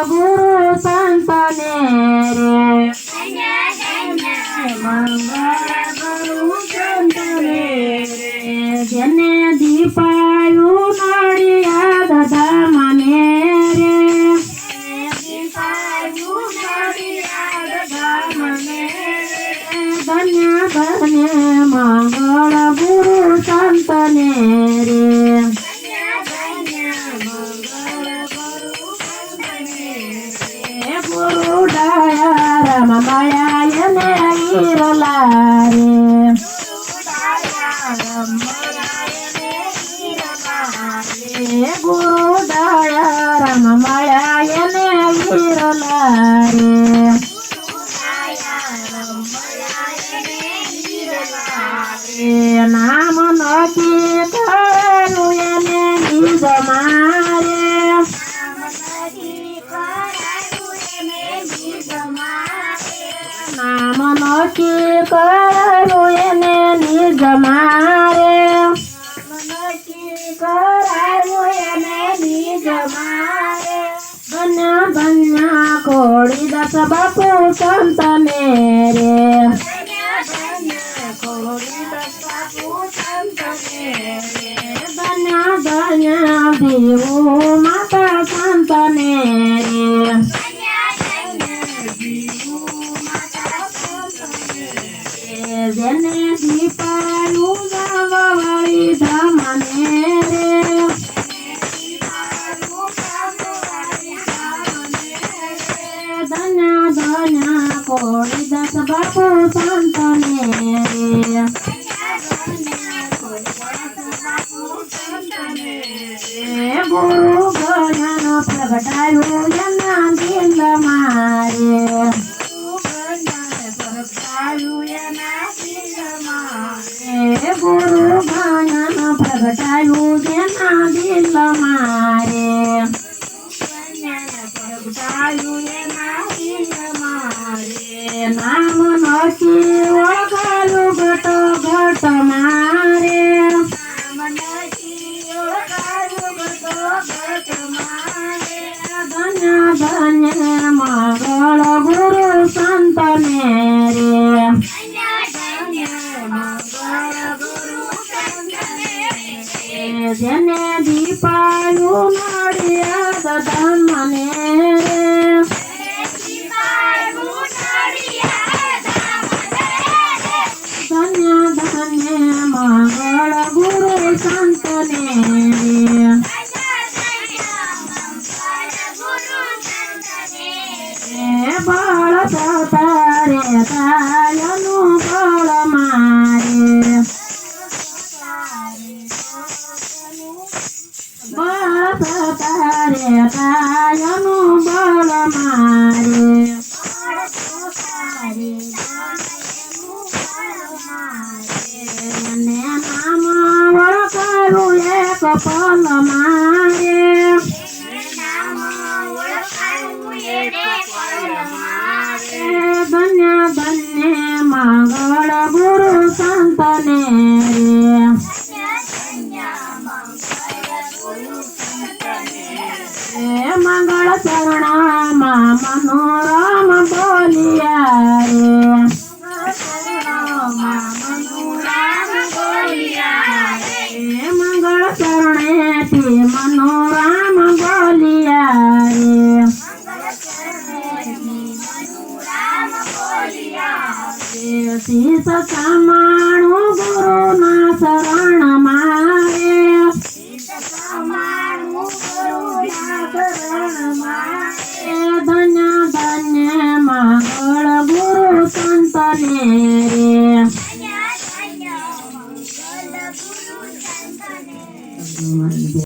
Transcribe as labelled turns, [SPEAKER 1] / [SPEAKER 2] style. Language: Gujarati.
[SPEAKER 1] ગુરુ સંતને રે મંગળ ગુરુ સંતને રે જેને દીપાયું નડિયાદ ધામને રે દીપાયું નડિયાદ ધામને ધન્ય ધન્ય મંગળ ગુરુ સંતને રે ગુરુ ડાયા રામ માયા ને ઈરલા રે ગુરુ ડાયા રામ માયા ને ઈરલા રે નામ નક્કી કરેલું એને નિજ મારે નામ નક્કી કરેલું એને નિજ મારે નક્કી કરેલું એને નિજ મારે ધન્ય ધન્ય ખોડીદાસ બાપુ સંતને રે ધન્ય ધન્ય દેવો માતા સંતને રે જેને દીપાયું ગામવાળી ધામને રે ધન્ય ધન્ય કોળીદાસ બાપુ સંતને રે ગુરુ ગણ્યાનો પ્રગટાયું એના દિલ મારે ગુરુ ગણ્યાનો પ્રગટાયું એના દિલ મારે નામ નક્કી ઓળખાયું ઘટ ઘટ મારે ધન્ય ધન્ય મંગળ ગુરુ સંતને રે જેને દીપાયું નડિયાદ ધામને ધન્ય ધન્ય મંગળ ગુરુ સંતને બળ તારે તાયનું બળ મારે બળ તારે તાયનું બળ મારે નામ ઓળખાયું એક પલ મારે ધન્ય ધન્ય મંગળ ગુરુ સંતને રે મંગળ ચરણમાં મનોરમ બોલિયા રે મંગળ ચરણેથી મનોરમ બોલિયા રે શીશ સમાણું ગુરુના શરણ મારે ધન્ય ધન્ય મંગળ ગુરુ સંતને રે